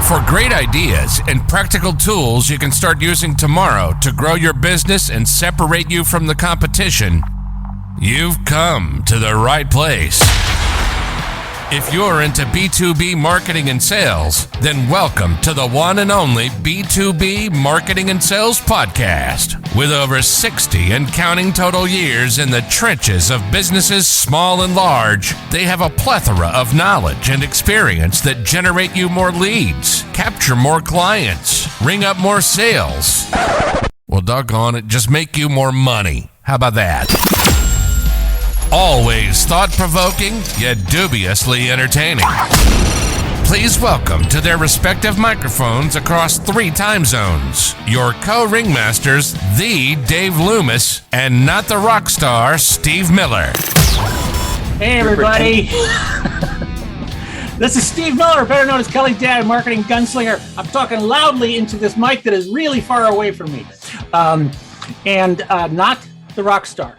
For great ideas and practical tools you can start using tomorrow to grow your business and separate you from the competition, you've come to the right place. If you're into B2B marketing and sales, then welcome to the one and only B2B Marketing and Sales Podcast. With over 60 and counting total years in the trenches of businesses small and large, they have a plethora of knowledge and experience that generate you more leads, capture more clients, ring up more sales. Well, doggone it, just make you more money. How about that? Always thought-provoking, yet dubiously entertaining. Please welcome to their respective microphones across 3 time zones, your co-ringmasters, the Dave Loomis, and not the rock star, Steve Miller. Hey, everybody. This is Steve Miller, better known as Kelly Dad, marketing gunslinger. I'm talking loudly into this mic that is really far away from me. And not the rock star.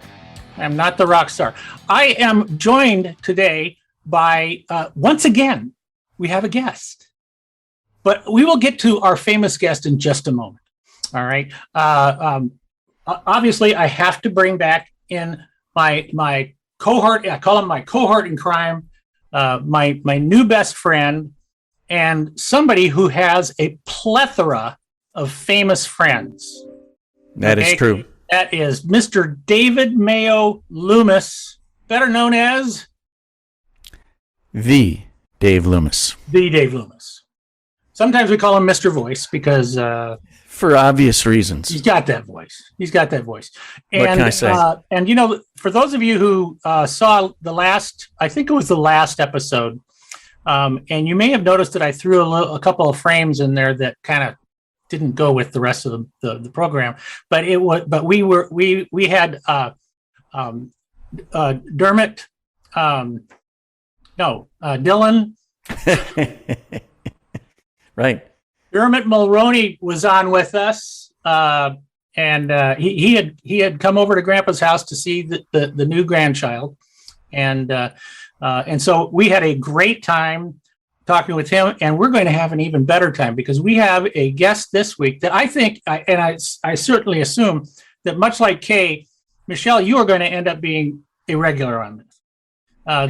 I'm not the rock star. I am joined today by, once again, we have a guest. But we will get to our famous guest in just a moment. All right. Obviously, I have to bring back in my cohort. I call him my cohort in crime, my new best friend, and somebody who has a plethora of famous friends. That is true. That is Mr. David Mayo Loomis, better known as the Dave Loomis. The Dave Loomis. Sometimes we call him Mr. Voice because for obvious reasons. He's got that voice. And, what can I say? And you know, for those of you who saw the last, I think it was the last episode, and you may have noticed that I threw a couple of frames in there that kind of didn't go with the rest of the program, but we had Dermot, Dylan, right. Dermot Mulroney was on with us, and he had come over to Grandpa's house to see the new grandchild, and so we had a great time talking with him, and we're going to have an even better time because we have a guest this week that I think, I certainly assume that much like Kay, Michelle, you are going to end up being a regular on this.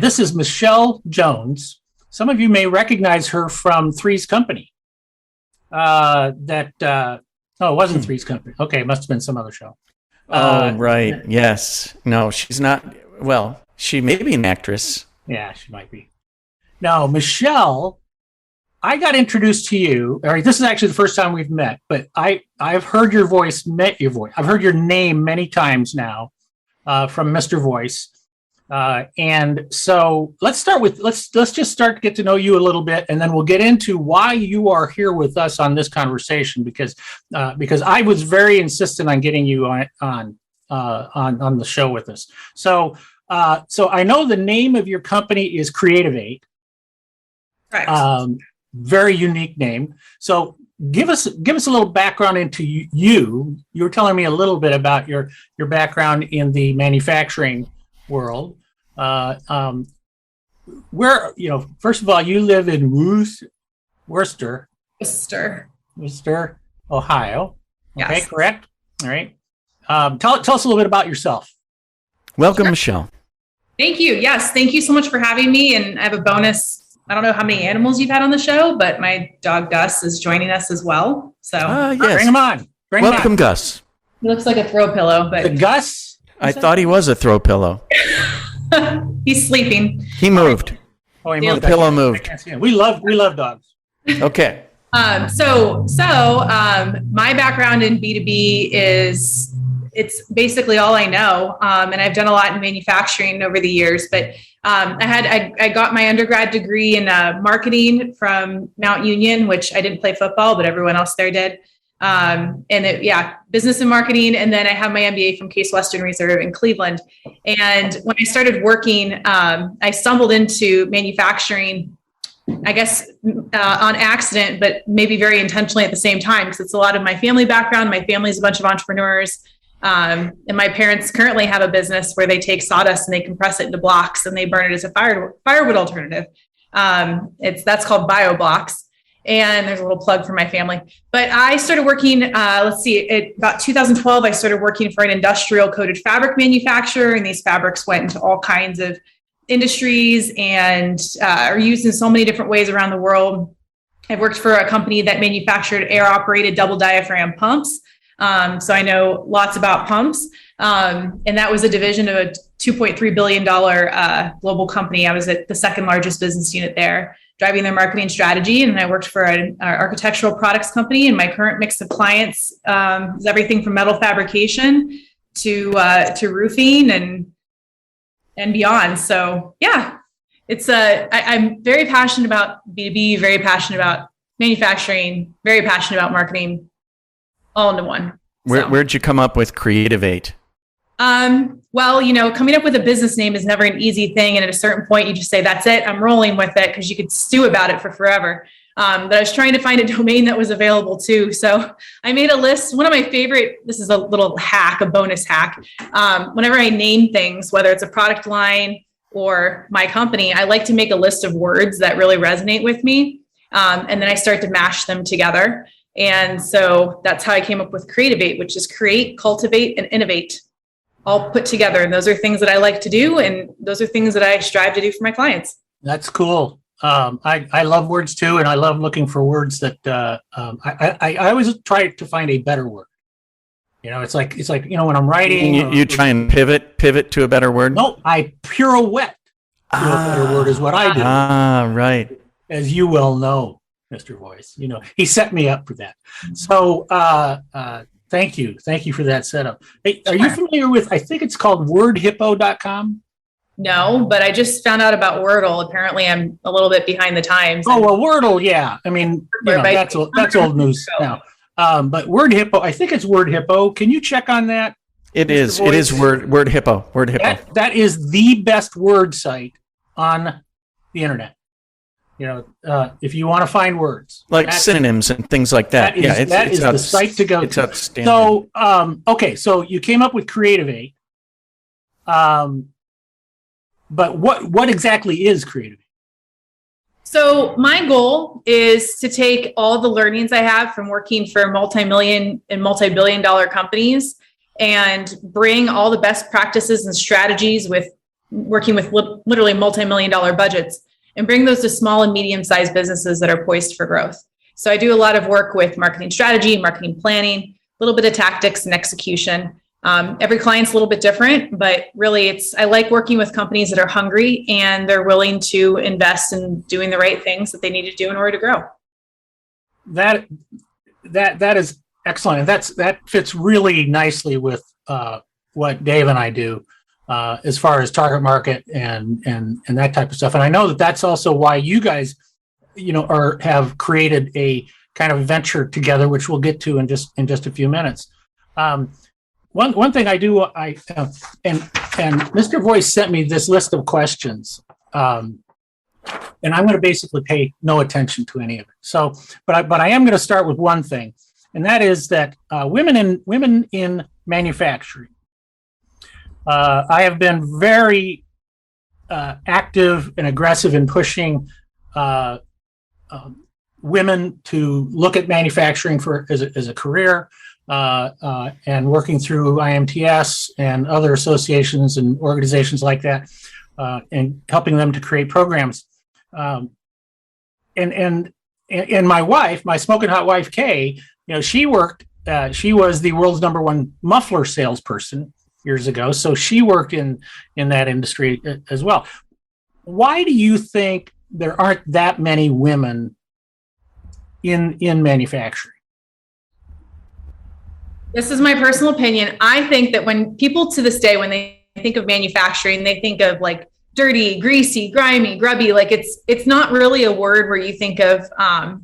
This is Michelle Jones. Some of you may recognize her from Three's Company. It wasn't Three's Company. Okay, it must have been some other show. Right. Yes. No, she's not. Well, she may be an actress. Yeah, she might be. Now, Michelle, I got introduced to you. All right, this is actually the first time we've met, but I've heard your voice, met your voice. I've heard your name many times now from Mr. Voice. And so let's just start to get to know you a little bit, and then we'll get into why you are here with us on this conversation because I was very insistent on getting you on the show with us. So I know the name of your company is Creativate. Correct. Very unique name. So give us a little background into you. You were telling me a little bit about your background in the manufacturing world. Where, first of all, you live in Worcester, Ohio. Okay, yes. Correct. All right. Tell us a little bit about yourself. Welcome, Sure. Michelle. Thank you. Yes. Thank you so much for having me. And I have a bonus. I don't know how many animals you've had on the show, but my dog Gus is joining us as well. So Yes. Bring him on. Welcome, Gus. he looks like a throw pillow, The but Gus. I thought he was a throw pillow. he's sleeping. He moved. Oh, he The moved. pillow I moved. can't see him. We love dogs. Okay. So my background in B2B is it's basically all I know. And I've done a lot in manufacturing over the years, but I got my undergrad degree in marketing from Mount Union, which I didn't play football, but everyone else there did. Business and marketing. And then I have my MBA from Case Western Reserve in Cleveland. And when I started working, I stumbled into manufacturing, I guess, on accident, but maybe very intentionally at the same time, because it's a lot of my family background. My family's a bunch of entrepreneurs. And my parents currently have a business where they take sawdust and they compress it into blocks and they burn it as a firewood alternative. That's called bio blocks. And there's a little plug for my family. But I started working, about 2012, I started working for an industrial coated fabric manufacturer. And these fabrics went into all kinds of industries and are used in so many different ways around the world. I've worked for a company that manufactured air-operated double diaphragm pumps. So I know lots about pumps. And that was a division of a $2.3 billion global company. I was at the second largest business unit there, driving their marketing strategy. And I worked for an architectural products company. And my current mix of clients is everything from metal fabrication to roofing and beyond. So yeah, I'm very passionate about B2B, very passionate about manufacturing, very passionate about marketing, all into one. Where'd you come up with Creativate? Well, coming up with a business name is never an easy thing. And at a certain point, you just say, that's it, I'm rolling with it, because you could stew about it for forever. But I was trying to find a domain that was available too. So I made a list. One of my favorite, this is a little hack, a bonus hack. Whenever I name things, whether it's a product line or my company, I like to make a list of words that really resonate with me. And then I start to mash them together. And so that's how I came up with Creativate, which is create, cultivate, and innovate, all put together. And those are things that I like to do. And those are things that I strive to do for my clients. That's cool. I love words too. And I love looking for words that I always try to find a better word. It's like, when I'm writing. You try and pivot to a better word? No, I pirouette to a better word is what I do. Right. As you well know, Mr. Voice, he set me up for that. So thank you for that setup. Hey, are you familiar with, I think it's called wordhippo.com? No, but I just found out about Wordle. Apparently I'm a little bit behind the times. Oh, well, Wordle, yeah. I mean, that's old news now. But WordHippo, I think it's WordHippo. Can you check on that? It is WordHippo. WordHippo. That is the best word site on the internet. If you want to find words. Like synonyms and things like that. That is the site to go to. It's outstanding. So, okay, so you came up with Creativate. But what exactly is Creativate? So my goal is to take all the learnings I have from working for multi-million and multi-billion dollar companies and bring all the best practices and strategies with working with literally multi-million dollar budgets and bring those to small and medium-sized businesses that are poised for growth. So I do a lot of work with marketing strategy, marketing planning, a little bit of tactics and execution. Every client's a little bit different, but really I like working with companies that are hungry and they're willing to invest in doing the right things that they need to do in order to grow. That is excellent. And that fits really nicely with what Dave and I do as far as target market and that type of stuff. And I know that's also why you guys, have created a kind of venture together, which we'll get to in just a few minutes. One thing I do, and Mr. Voice sent me this list of questions, and I'm going to basically pay no attention to any of it. So, but I am going to start with one thing, and that is that women in manufacturing. I have been very active and aggressive in pushing women to look at manufacturing as a career. And working through IMTS and other associations and organizations like that, and helping them to create programs. And my wife, my smoking hot wife, Kay, she worked. She was the world's #1 muffler salesperson years ago. So she worked in that industry as well. Why do you think there aren't that many women in manufacturing? This is my personal opinion. I think that when people to this day, when they think of manufacturing, they think of like dirty, greasy, grimy, grubby. Like it's not really a word where you think of, and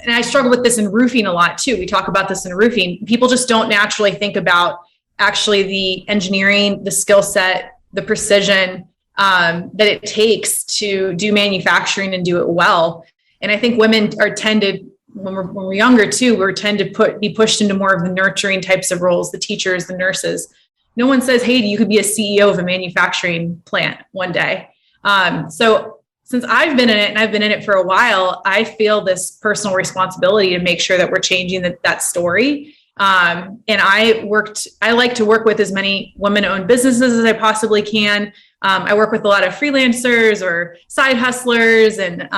I struggle with this in roofing a lot too. We talk about this in roofing. People just don't naturally think about actually the engineering, the skill set, the precision that it takes to do manufacturing and do it well. And I think women are tended, when we're younger too, we tend to be pushed into more of the nurturing types of roles, the teachers, the nurses. No one says, hey, you could be a CEO of a manufacturing plant one day. So since I've been in it and I've been in it for a while, I feel this personal responsibility to make sure that we're changing that story. And I like to work with as many women-owned businesses as I possibly can. I work with a lot of freelancers or side hustlers, and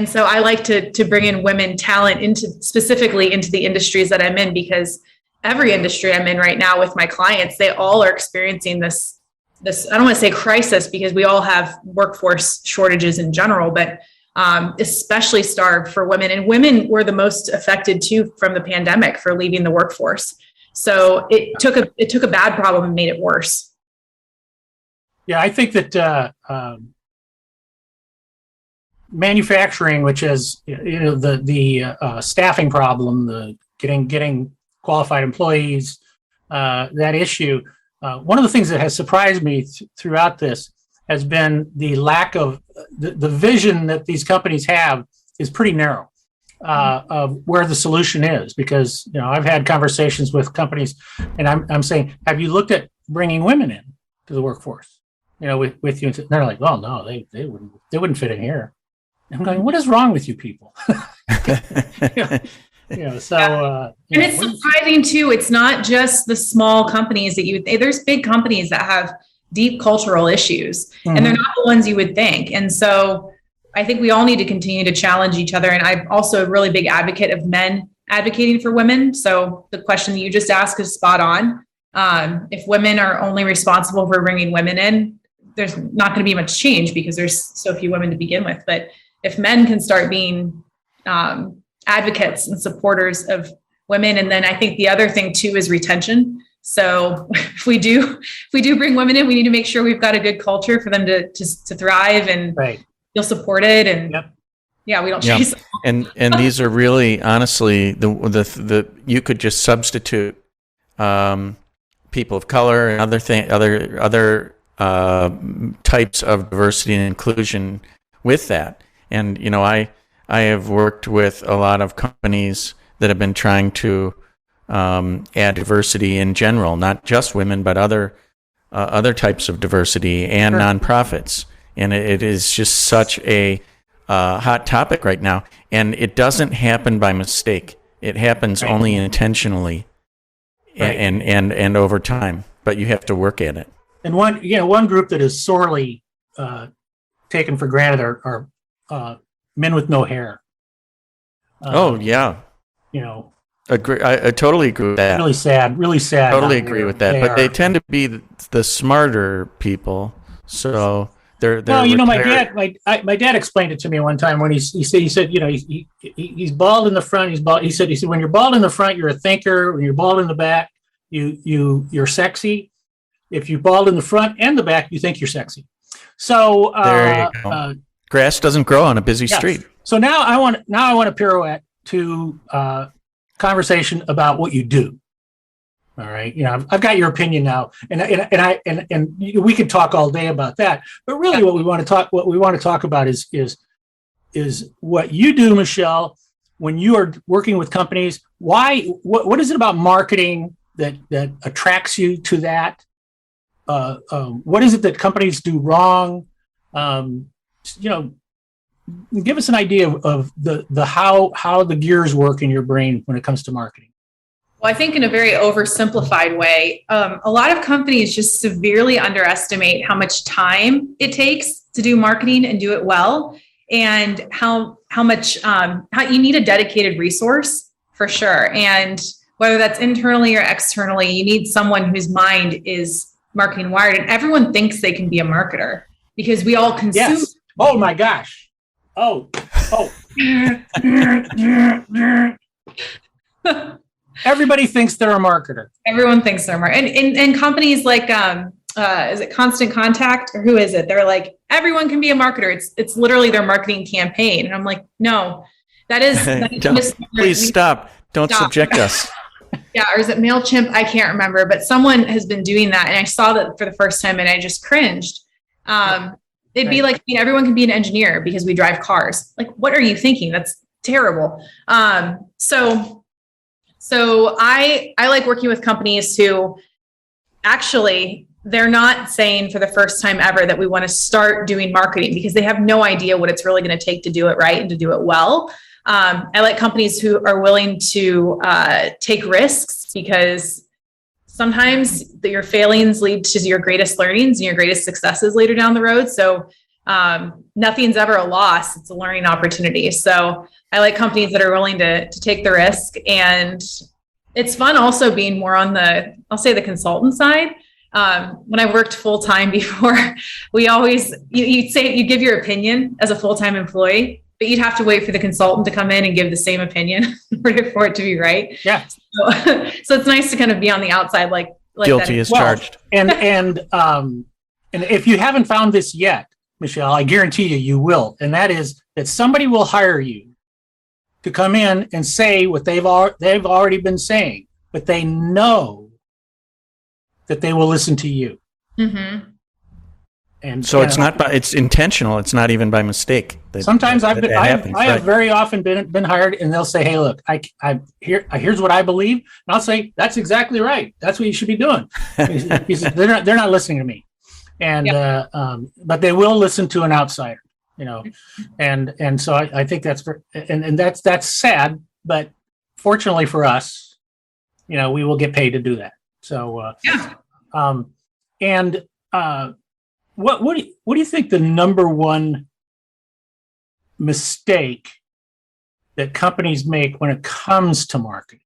so I like to bring in women talent specifically into the industries that I'm in, because every industry I'm in right now with my clients, they all are experiencing this, I don't want to say crisis, because we all have workforce shortages in general, but especially starved for women. And women were the most affected too from the pandemic for leaving the workforce. So it took a bad problem and made it worse. Yeah, I think that manufacturing, which is the staffing problem, the getting qualified employees, that issue. One of the things that has surprised me throughout this has been the lack of the vision that these companies have is pretty narrow of where the solution is. Because I've had conversations with companies, and I'm saying, have you looked at bringing women in to the workforce? With you, and they're like, "Oh no, they wouldn't fit in here." I'm going, "What is wrong with you people?" So and it's surprising too. It's not just the small companies there's big companies that have deep cultural issues, and they're not the ones you would think. And so I think we all need to continue to challenge each other. And I'm also a really big advocate of men advocating for women. So the question that you just asked is spot on. If women are only responsible for bringing women in, there's not going to be much change because there's so few women to begin with. But if men can start being advocates and supporters of women, and then I think the other thing too is retention. So if we do bring women in, we need to make sure we've got a good culture for them to thrive and feel supported. And we don't chase them. And these are really, honestly, the you could just substitute people of color and other types of diversity and inclusion with that. And I have worked with a lot of companies that have been trying to add diversity in general, not just women, but other types of diversity and nonprofits. And it is just such a hot topic right now. And it doesn't happen by mistake. It happens only intentionally and over time. But you have to work at it. And one group that is sorely taken for granted are men with no hair. I totally agree with that. Really sad. Totally agree with that. But they tend to be the smarter people. So they're my dad explained it to me one time when he said he's bald in the front. He's bald. He said when you're bald in the front, you're a thinker. When you're bald in the back, you're sexy. If you're bald in the front and the back, you think you're sexy. So there you go. Grass doesn't grow on a busy street. So now I want to pirouette to conversation about what you do. All right, I've got your opinion now, and we could talk all day about that. But really, what we want to talk about is what you do, Michelle, when you are working with companies. What is it about marketing that attracts you to that? What is it that companies do wrong? Give us an idea of the how the gears work in your brain when it comes to marketing. Well, I think in a very oversimplified way, a lot of companies just severely underestimate how much time it takes to do marketing and do it well, and how much how you need a dedicated resource for sure. And whether that's internally or externally, you need someone whose mind is marketing wired, and everyone thinks they can be a marketer because we all consume. Yes. Oh my gosh. Oh. Everybody thinks they're a marketer. Everyone thinks they're a marketer. And companies like, is it Constant Contact or who is it? They're like, everyone can be a marketer. It's literally their marketing campaign. And I'm like, no, that is please stop. Don't subject us. Yeah, or is it MailChimp? I can't remember, but someone has been doing that. And I saw that for the first time and I just cringed. It'd be like, everyone can be an engineer because we drive cars. Like, what are you thinking? That's terrible. So I like working with companies who actually they're not saying for the first time ever that we want to start doing marketing because they have no idea what it's really going to take to do it right and to do it well. I like companies who are willing to take risks, because sometimes your failings lead to your greatest learnings and your greatest successes later down the road. So nothing's ever a loss. It's a learning opportunity. So I like companies that are willing to take the risk. And it's fun also being more on the, I'll say, the consultant side. When I worked full-time before, we always, you'd say, you give your opinion as a full-time employee, but you'd have to wait for the consultant to come in and give the same opinion for it to be right. Yeah. So it's nice to kind of be on the outside, like guilty as charged. And if you haven't found this yet, Michelle, I guarantee you will. And that is that somebody will hire you to come in and say what they've already been saying, but they know that they will listen to you. Mm-hmm. And so it's intentional. It's not even by mistake. Sometimes I have very often been hired, and they'll say, "Hey, look, here's what I believe," and I'll say, "That's exactly right. That's what you should be doing." They're not listening to me, and but they will listen to an outsider, and so I think that's sad, but fortunately for us, we will get paid to do that. So What do you think the number one mistake that companies make when it comes to marketing?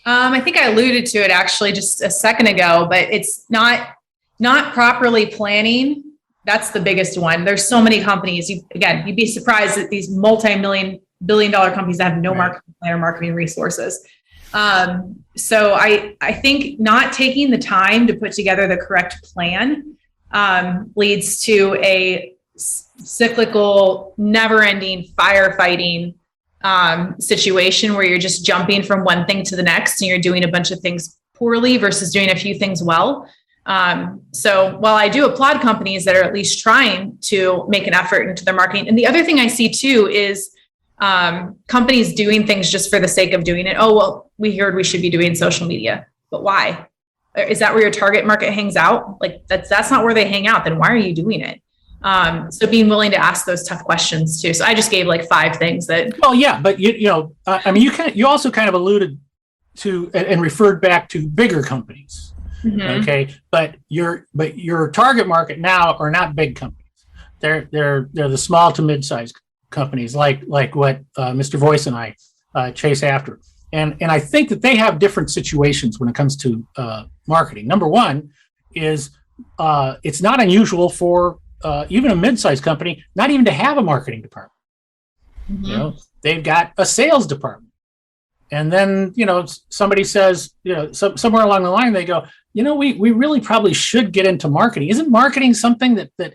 I think I alluded to it actually just a second ago, but it's not properly planning. That's the biggest one. There's so many companies. You'd be surprised at these multi-billion-dollar companies that have no marketing plan or marketing resources. So I think not taking the time to put together the correct plan leads to a cyclical, never-ending firefighting situation where you're just jumping from one thing to the next and you're doing a bunch of things poorly versus doing a few things well. So while I do applaud companies that are at least trying to make an effort into their marketing, and the other thing I see too is companies doing things just for the sake of doing it. Oh, well, we heard we should be doing social media, but why? Is that where your target market hangs out? Like that's not where they hang out. Then why are you doing it? So being willing to ask those tough questions too. So I just gave like 5 things that. Well, yeah, but you also kind of alluded to and referred back to bigger companies. Mm-hmm. Okay. But your target market now are not big companies. They're the small to mid-sized companies like what Mr. Voice and I chase after. And I think that they have different situations when it comes to marketing. Number one is it's not unusual for even a mid-sized company not even to have a marketing department. Mm-hmm. They've got a sales department. And then, somebody says, somewhere along the line, they go, we really probably should get into marketing. Isn't marketing something that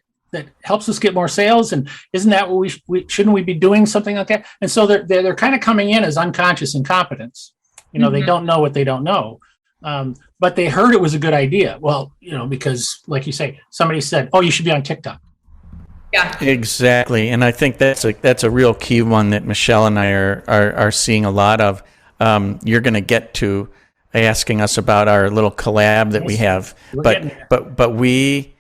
helps us get more sales? And isn't that what shouldn't we be doing something like that? And so they're kind of coming in as unconscious incompetence. Mm-hmm. They don't know what they don't know. But they heard it was a good idea. Well, because like you say, somebody said, "Oh, you should be on TikTok." Yeah, exactly. And I think that's a real key one that Michelle and I are seeing a lot of. You're going to get to asking us about our little collab that we have, but we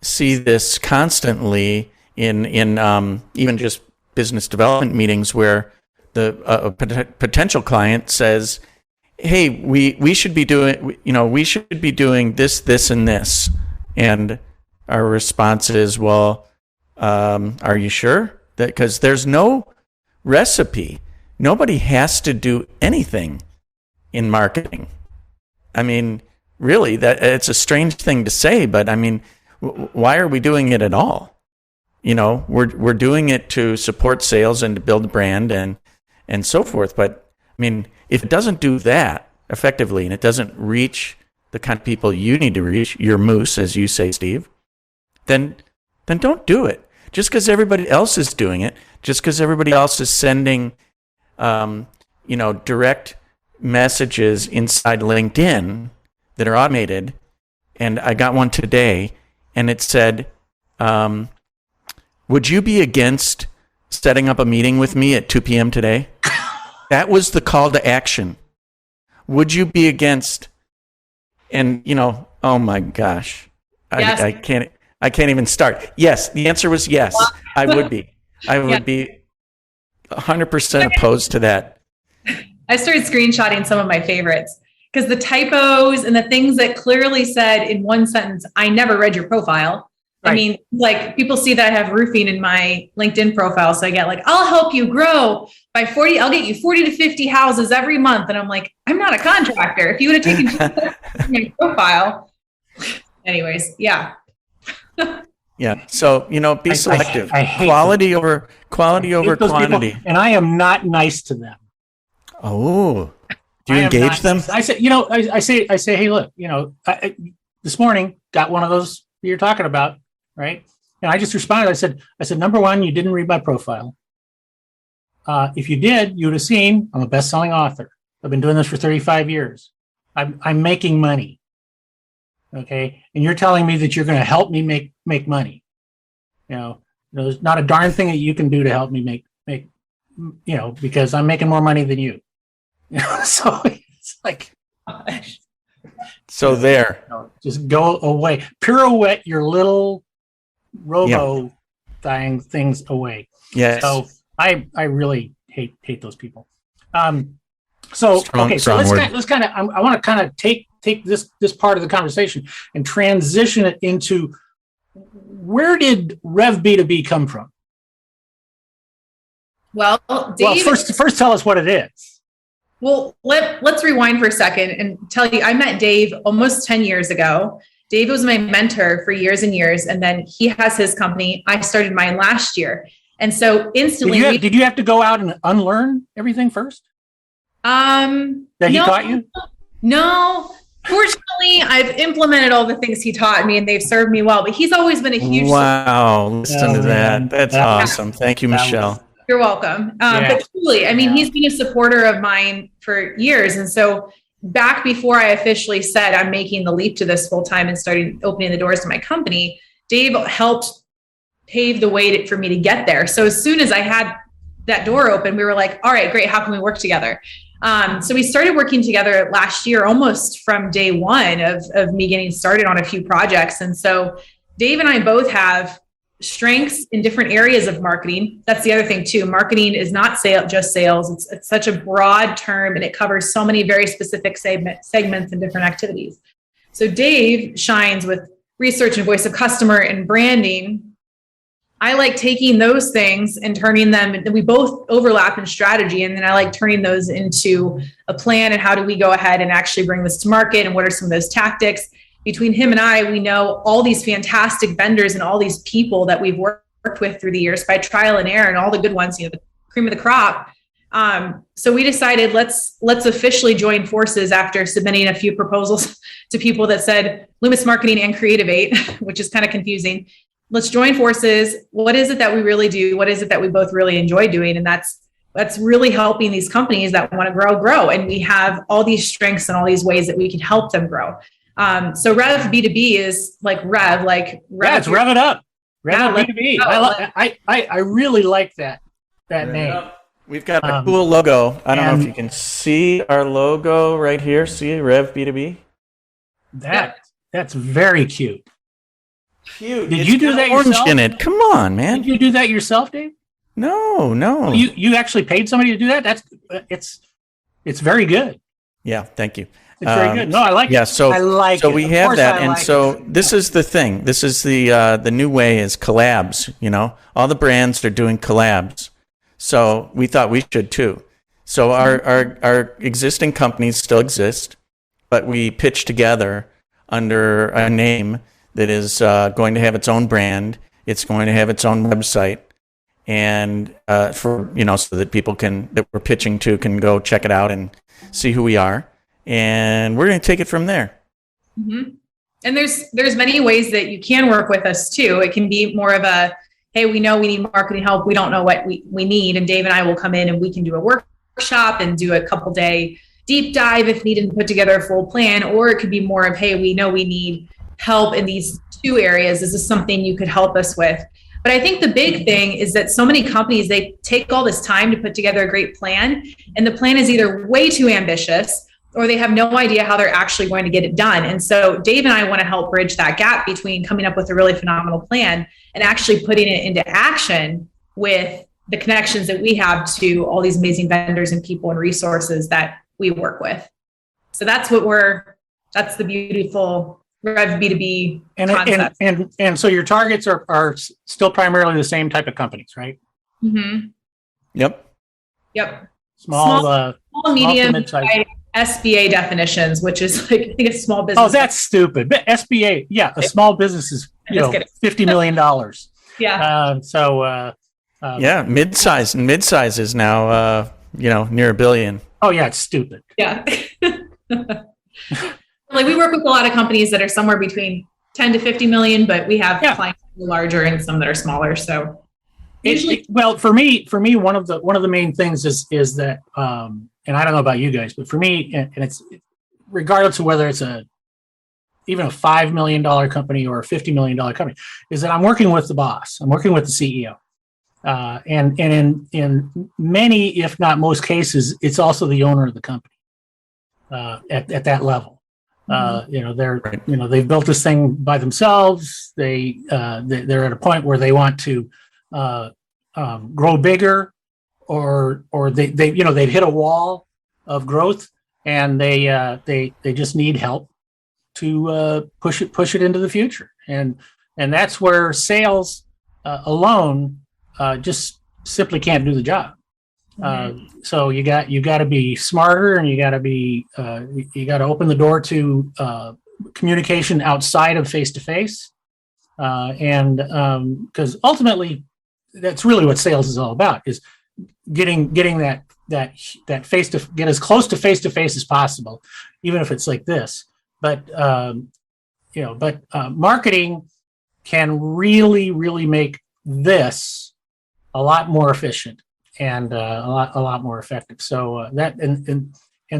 see this constantly in even just business development meetings where a potential client says, "Hey, we should be doing this, and this," and our response is, "Well, are you sure?" Because there's no recipe. Nobody has to do anything in marketing. I mean, really, that it's a strange thing to say, but I mean, why are we doing it at all? We're doing it to support sales and to build a brand and so forth. But I mean, if it doesn't do that effectively and it doesn't reach the kind of people you need to reach, your moose, as you say, Steve, then don't do it. Just because everybody else is doing it, just because everybody else is sending, direct messages inside LinkedIn that are automated. And I got one today, and it said, "Would you be against setting up a meeting with me at 2 p.m. today?" That was the call to action. Would you be against And, oh my gosh, Yes. I can't even start. Yes. The answer was yes. I would be 100% opposed to that. I started screenshotting some of my favorites because the typos and the things that clearly said in one sentence, I never read your profile. Right. I mean, like people see that I have roofing in my LinkedIn profile. So I get like, I'll help you grow by 40. I'll get you 40 to 50 houses every month. And I'm like, I'm not a contractor. If you would have taken my profile. Anyways. Yeah. Yeah. So, be selective. I hate quality over quantity. People, and I am not nice to them. Oh, do you engage them? I say, I say, hey, look, this morning got one of those you're talking about, right? And I just responded. I said, number one, you didn't read my profile. If you did, you would have seen I'm a best-selling author. I've been doing this for 35 years. I'm making money. Okay, and you're telling me that you're going to help me make money. There's not a darn thing that you can do to help me make because I'm making more money than you. So it's like, so there. Just go away. Pirouette your little robo things away. Yes. So I really hate those people. So let's kind of I want to kind of take this part of the conversation and transition it into where did Rev B2B come from? Well, Dave, first tell us what it is. Well, let's rewind for a second and tell you, I met Dave almost 10 years ago. Dave was my mentor for years and years. And then he has his company. I started mine last year. And so instantly. Did you have to go out and unlearn everything first? That he taught you? No. Fortunately, I've implemented all the things he taught me and they've served me well. But he's always been a huge Wow. Listen to that. That's awesome. Thank you, Michelle. You're welcome. But truly, I mean, he's been a supporter of mine for years. And so back before I officially said I'm making the leap to this full time and started opening the doors to my company, Dave helped pave the way for me to get there. So as soon as I had that door open, we were like, all right, great. How can we work together? So we started working together last year, almost from day one of me getting started on a few projects. And so Dave and I both have strengths in different areas of marketing. That's the other thing too. Marketing is not just sales. It's such a broad term and it covers so many very specific segments and different activities. So Dave shines with research and voice of customer and branding. I like taking those things and turning them, and we both overlap in strategy. And then I like turning those into a plan and how do we go ahead and actually bring this to market and what are some of those tactics. Between him and I, we know all these fantastic vendors and all these people that we've worked with through the years by trial and error and all the good ones, the cream of the crop. So we decided let's officially join forces after submitting a few proposals to people that said Loomis Marketing and Creativate, which is kind of confusing. Let's join forces. What is it that we really do? What is it that we both really enjoy doing? And that's really helping these companies that want to grow. And we have all these strengths and all these ways that we can help them grow. So Rev B2B is like Rev. It's Rev it up. Rev up B2B. I really like that name. We've got a cool logo. I don't know if you can see our logo right here. See Rev B2B? That's very cute. Cute. Did you do that yourself? Orange in it. Come on, man. Did you do that yourself, Dave? No. You actually paid somebody to do that? It's very good. Yeah, thank you. It's very good. No, I like it. Yeah, so I like so it. we Of have course that, I and like so it. this is the thing. This is the new way is collabs. All the brands are doing collabs. So we thought we should too. So our existing companies still exist, but we pitch together under a name that is going to have its own brand. It's going to have its own website, and so that people that we're pitching to can go check it out and see who we are. And we're going to take it from there. Mm-hmm. And there's many ways that you can work with us too. It can be more of a, hey, we know we need marketing help. We don't know what we need. And Dave and I will come in and we can do a workshop and do a couple day deep dive if needed and put together a full plan. Or it could be more of, hey, we know we need help in these two areas. Is this something you could help us with? But I think the big thing is that so many companies, they take all this time to put together a great plan. And the plan is either way too ambitious or they have no idea how they're actually going to get it done. And so Dave and I want to help bridge that gap between coming up with a really phenomenal plan and actually putting it into action with the connections that we have to all these amazing vendors and people and resources that we work with. So that's the beautiful Rev B2B concept. And so your targets are still primarily the same type of companies, right? Mm-hmm. Yep. Small, medium, mid-size. SBA definitions, which is like, I think it's small business. Oh, that's stupid. But SBA, yeah, a small business is $50 million. Yeah. Yeah, mid-size is now near $1 billion. Oh yeah, it's stupid. Yeah. Like we work with a lot of companies that are somewhere between 10 to 50 million, but we have clients that are larger and some that are smaller. So well, for me, one of the main things is that, and I don't know about you guys, but for me, and it's regardless of whether it's even a $5 million company or a $50 million company, is that I'm working with the boss. I'm working with the CEO. And in many, if not most cases, it's also the owner of the company at that level. They've built this thing by they're at a point where they want to grow bigger, or they've hit a wall of growth, and they just need help to push it into the future, and that's where sales alone just simply can't do the job. So you got to be smarter, and you got to open the door to communication outside of face to face, and because ultimately that's really what sales is all about, is getting that face to get as close to face as possible, even if it's like this. But marketing can really make this a lot more efficient and a lot more effective. So that and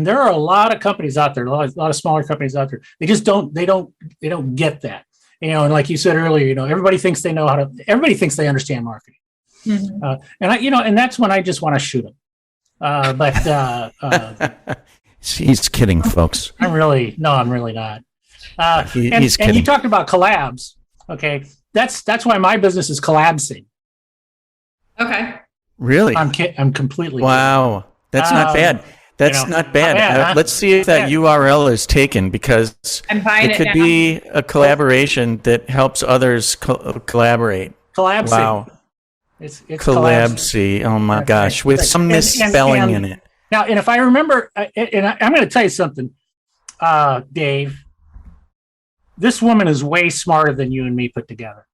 there are a lot of companies out there, a lot of smaller companies out there. They just don't get that. And like you said earlier, everybody thinks they understand marketing. Mm-hmm. And that's when I just want to shoot them. He's kidding, folks. I'm really not. He's kidding. And you talked about collabs. Okay, that's why my business is collabsing. Okay. Really? I'm completely wow. Kidding. That's not bad. That's not bad. Let's see if that URL is taken, because it could be a collaboration that helps others collaborate. Collabsing. Wow. It's collabsing. Oh my gosh, with some misspelling in it. Now, and if I remember, and I'm going to tell you something, Dave. This woman is way smarter than you and me put together.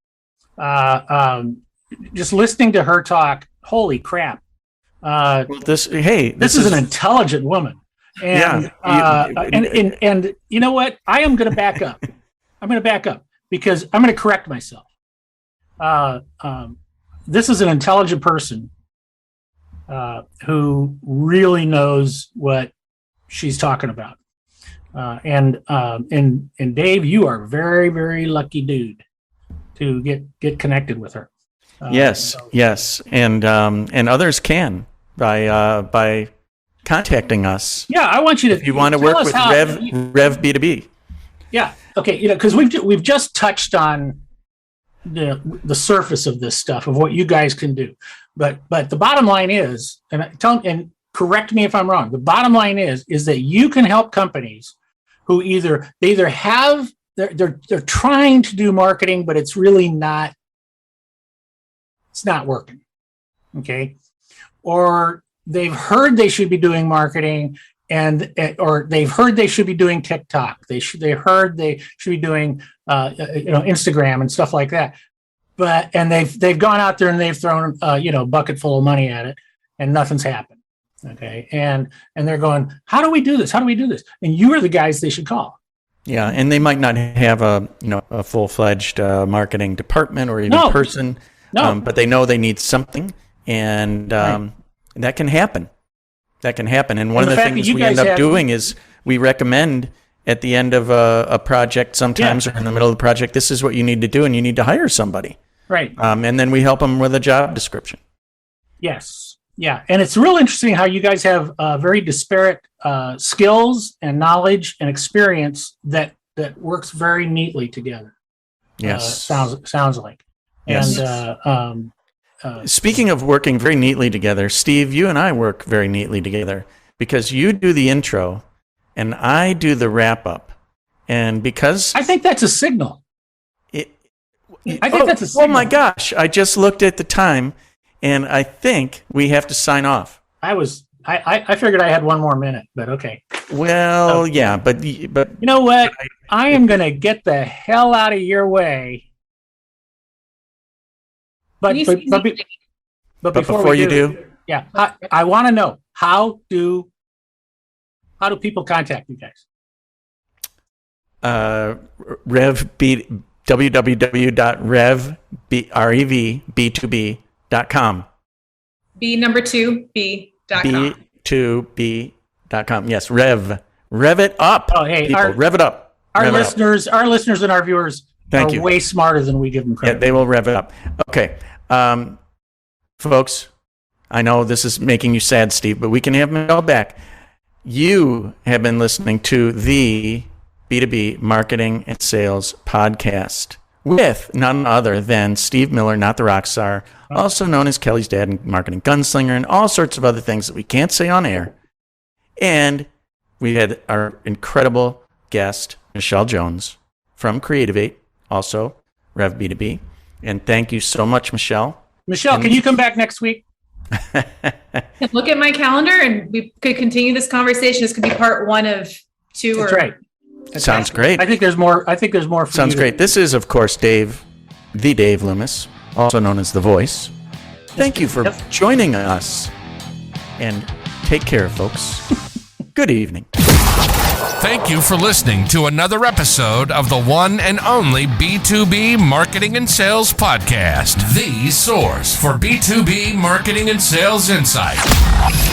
Just listening to her talk, holy crap! This is an intelligent woman, and and you know what? I am going to back up. I'm going to back up because I'm going to correct myself. This is an intelligent person who really knows what she's talking about. And Dave, you are very, very lucky dude to get connected with her. Yes, and others can by contacting us. Yeah, I want you to. If you want to work with Rev B2B. Yeah. Okay. Because we've just touched on the surface of this stuff, of what you guys can do, but the bottom line is, and correct me if I'm wrong, the bottom line is that you can help companies who either have they're trying to do marketing, but it's really not working, okay, or they've heard they should be doing marketing, or they've heard they should be doing TikTok. They heard they should be doing Instagram and stuff like that. And they've gone out there and they've thrown a bucket full of money at it, and nothing's happened. Okay, and they're going, how do we do this? And you are the guys they should call. Yeah, and they might not have a full-fledged marketing department or even person. No. But they know they need something, and that can happen. And one of the things we end up doing is we recommend at the end of a project sometimes, or in the middle of the project, this is what you need to do, and you need to hire somebody. Right. And then we help them with a job description. Yes. Yeah, and it's real interesting how you guys have very disparate skills and knowledge and experience that works very neatly together. Yes. Sounds like. Yes. And Speaking of working very neatly together, Steve, you and I work very neatly together because you do the intro and I do the wrap up. And because I think that's a signal. I think that's a signal. Oh my gosh, I just looked at the time and I think we have to sign off. I figured I had one more minute, but okay. Well, yeah, but you know what? I am going to get the hell out of your way. But before you do, yeah, I want to know how do people contact you guys? www.revb2b.com. B2b.com. B2b.com. Yes, rev it up. Oh, hey, people, rev it up. Our listeners and our viewers are way smarter than we give them credit. Yeah, they will rev it up. Okay, folks, I know this is making you sad, Steve, but we can have them all back. You have been listening to the B2B Marketing and Sales Podcast with none other than Steve Miller, not the rock star, also known as Kelly's dad and marketing gunslinger, and all sorts of other things that we can't say on air. And we had our incredible guest, Michelle Jones from Creativate, also Rev B2B. And thank you so much, Michelle. Michelle, can you come back next week? Look at my calendar and we could continue this conversation. This could be part 1 of 2. That's right. Sounds great. I think there's more. Sounds great. This is, of course, Dave Loomis, also known as The Voice. Thank you for joining us. And take care, folks. Good evening. Thank you for listening to another episode of the one and only B2B Marketing and Sales Podcast, the source for B2B marketing and sales insight.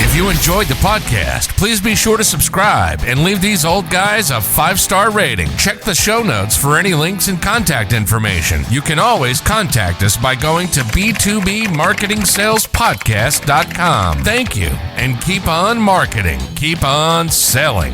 If you enjoyed the podcast, please be sure to subscribe and leave these old guys a 5-star rating. Check the show notes for any links and contact information. You can always contact us by going to b2bmarketingsalespodcast.com. Thank you, and keep on marketing, keep on selling.